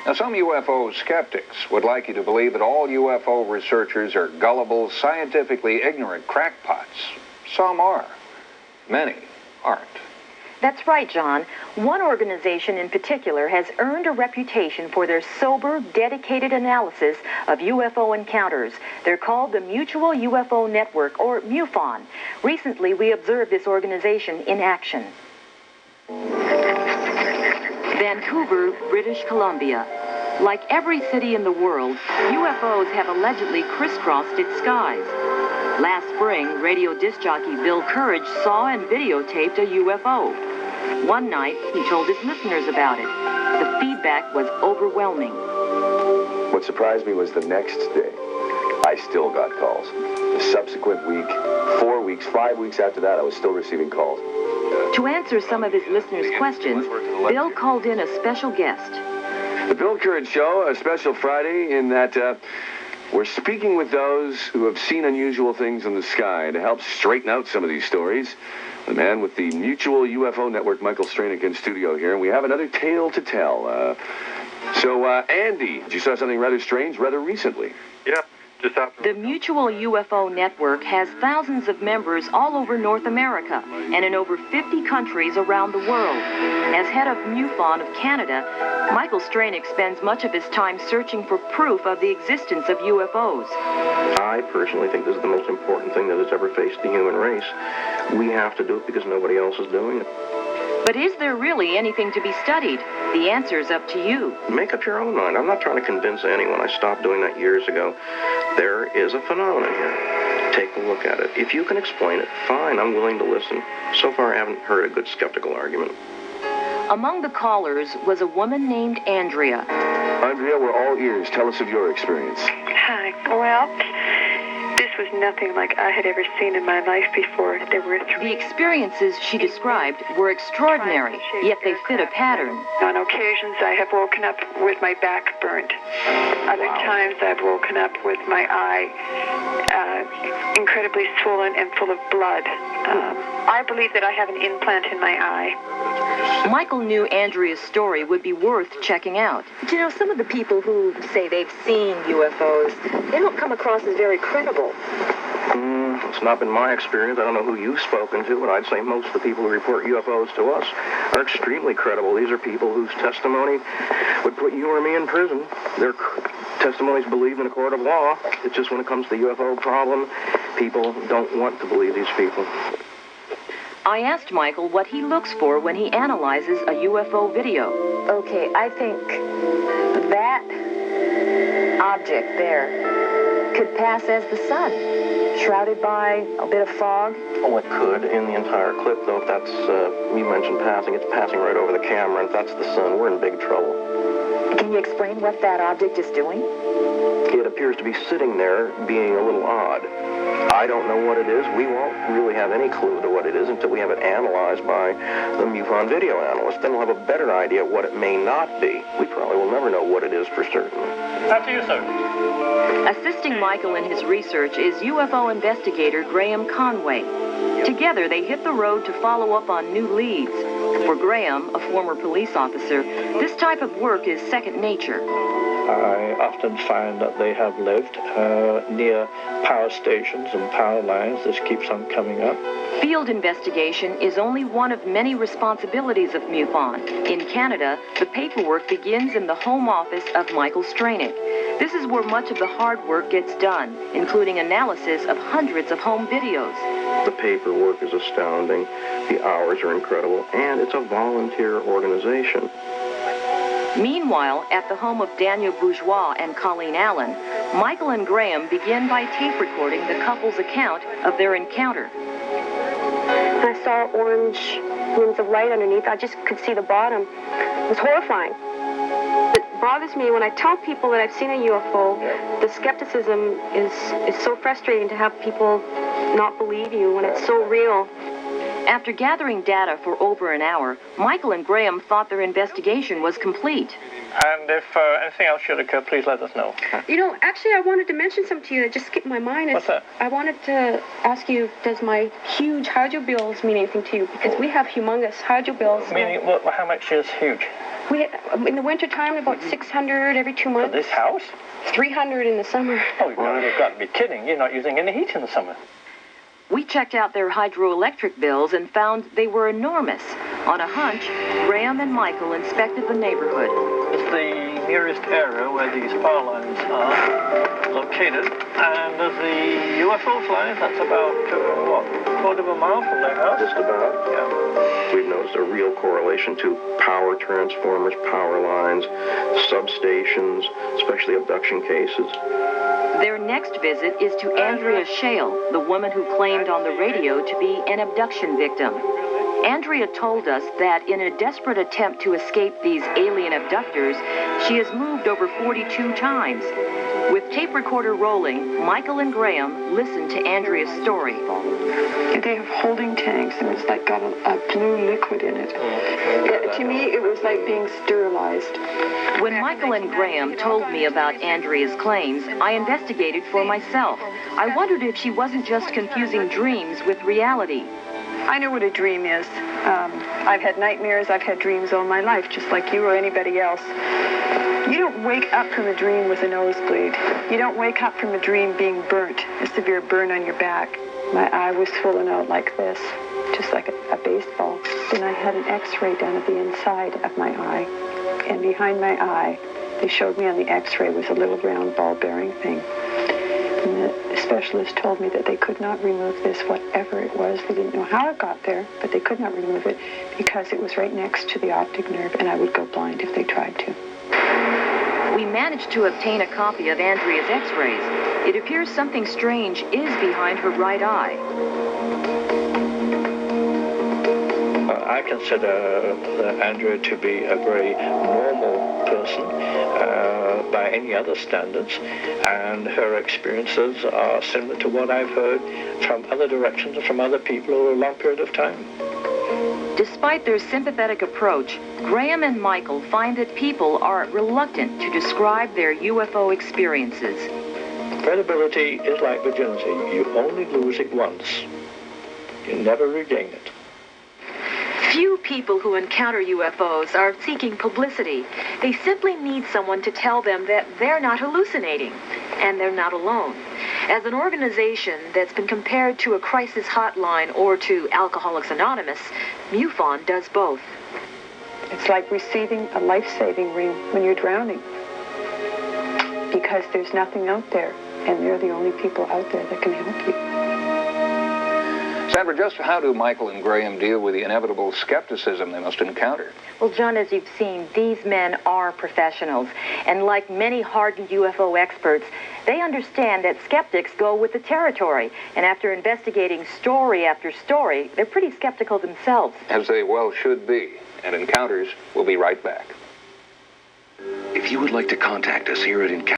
Now, some UFO skeptics would like you to believe that all UFO researchers are gullible, scientifically ignorant crackpots. Some are. Many aren't. That's right, John. One organization in particular has earned a reputation for their sober, dedicated analysis of UFO encounters. They're called the Mutual UFO Network, or MUFON. Recently, we observed this organization in action. Vancouver, British Columbia. Like every city in the world, UFOs have allegedly crisscrossed its skies. Last spring, radio disc jockey Bill Courage saw and videotaped a UFO. One night, he told his listeners about it. The feedback was overwhelming. What surprised me was the next day, I still got calls. The subsequent week, 4 weeks, 5 weeks after that, I was still receiving calls. To answer some of his listeners' questions, Bill called in a special guest. The Bill Courage Show, a special Friday in that we're speaking with those who have seen unusual things in the sky to help straighten out some of these stories. The man with the Mutual UFO Network, Michael Stranick, in studio here, and we have another tale to tell. So, Andy, you saw something rather strange rather recently. Yeah. The Mutual UFO Network has thousands of members all over North America and in over 50 countries around the world. As head of MUFON of Canada, Michael Stranick spends much of his time searching for proof of the existence of UFOs. I personally think this is the most important thing that has ever faced the human race. We have to do it because nobody else is doing it. But is there really anything to be studied? The answer's up to you. Make up your own mind. I'm not trying to convince anyone. I stopped doing that years ago. There is a phenomenon here. Take a look at it. If you can explain it, fine, I'm willing to listen. So far, I haven't heard a good skeptical argument. Among the callers was a woman named Andrea. Andrea, we're all ears. Tell us of your experience. Hi. Well, this was nothing like I had ever seen in my life before. There were The experiences she described were extraordinary, yet they fit a pattern. On occasions, I have woken up with my back burnt. Other times, I've woken up with my eye incredibly swollen and full of blood. I believe that I have an implant in my eye. Michael knew Andrea's story would be worth checking out. You know, some of the people who say they've seen UFOs, they don't come across as very credible. It's not been my experience. I don't know who you've spoken to, but I'd say most of the people who report UFOs to us are extremely credible. These are people whose testimony would put you or me in prison. Their testimonies believed in a court of law. It's just when it comes to the UFO problem, people don't want to believe these people. I asked Michael what he looks for when he analyzes a UFO video. Okay, I think that object there could pass as the sun, shrouded by a bit of fog. Oh, it could. In the entire clip, though, if that's, you mentioned passing, it's passing right over the camera. If that's the sun, we're in big trouble. Can you explain what that object is doing? It appears to be sitting there being a little odd. I don't know what it is. We won't really have any clue to what it is until we have it analyzed by the MUFON video analyst. Then we'll have a better idea what it may not be. We probably will never know what it is for certain. After you, sir. Assisting Michael in his research is UFO investigator Graham Conway. Together, they hit the road to follow up on new leads. For Graham, a former police officer, this type of work is second nature. I often find that they have lived near power stations and power lines. This keeps on coming up. Field investigation is only one of many responsibilities of MUFON. In Canada, the paperwork begins in the home office of Michael Stranick. This is where much of the hard work gets done, including analysis of hundreds of home videos. The paperwork is astounding, the hours are incredible, and it's a volunteer organization. Meanwhile, at the home of Daniel Bourgeois and Colleen Allen, Michael and Graham begin by tape recording the couple's account of their encounter. I saw orange rings of light underneath. I just could see the bottom. It was horrifying. It bothers me when I tell people that I've seen a UFO, the skepticism is so frustrating to have people not believe you when it's so real. After gathering data for over an hour, Michael and Graham thought their investigation was complete. And if anything else should occur, please let us know. You know, actually, I wanted to mention something to you that just skipped my mind. What's that? I wanted to ask you, does my huge hydro bills mean anything to you? Because we have humongous hydro bills. Meaning, how much is huge? In the wintertime, about 600 every 2 months. For this house? 300 in the summer. Oh, you've got to be kidding. You're not using any heat in the summer. We checked out their hydroelectric bills and found they were enormous. On a hunch, Graham and Michael inspected the neighborhood. It's the nearest area where these power lines are located. And the UFO flies, that's about, quarter of a mile from their house? Just about. Yeah. We've noticed a real correlation to power transformers, power lines, substations, especially abduction cases. Their next visit is to Andrea Shale, the woman who claimed on the radio to be an abduction victim. Andrea told us that in a desperate attempt to escape these alien abductors, she has moved over 42 times. With tape recorder rolling, Michael and Graham listened to Andrea's story. They have holding tanks, and it's like got a blue liquid in it. To me, it was like being sterilized. When Michael and Graham told me about Andrea's claims, I investigated for myself. I wondered if she wasn't just confusing dreams with reality. I know what a dream is. I've had nightmares, I've had dreams all my life, just like you or anybody else. You don't wake up from a dream with a nosebleed. You don't wake up from a dream being burnt, a severe burn on your back. My eye was swollen out like this, just like a baseball. Then I had an x-ray done at the inside of my eye. And behind my eye, they showed me on the x-ray was a little round ball-bearing thing. And the specialist told me that they could not remove this, whatever it was. They didn't know how it got there, but they could not remove it because it was right next to the optic nerve, and I would go blind if they tried to. We managed to obtain a copy of Andrea's x-rays. It appears something strange is behind her right eye. I consider Andrea to be a very normal person by any other standards, and her experiences are similar to what I've heard from other directions and from other people over a long period of time. Despite their sympathetic approach, Graham and Michael find that people are reluctant to describe their UFO experiences. Credibility is like virginity. You only lose it once. You never regain it. Few people who encounter UFOs are seeking publicity. They simply need someone to tell them that they're not hallucinating, and they're not alone. As an organization that's been compared to a crisis hotline or to Alcoholics Anonymous, MUFON does both. It's like receiving a life-saving ring when you're drowning. Because there's nothing out there, and they're the only people out there that can help you. Sandra, just how do Michael and Graham deal with the inevitable skepticism they must encounter? Well, John, as you've seen, these men are professionals. And like many hardened UFO experts, they understand that skeptics go with the territory. And after investigating story after story, they're pretty skeptical themselves. As they well should be. And Encounters will be right back. If you would like to contact us here at Encounters,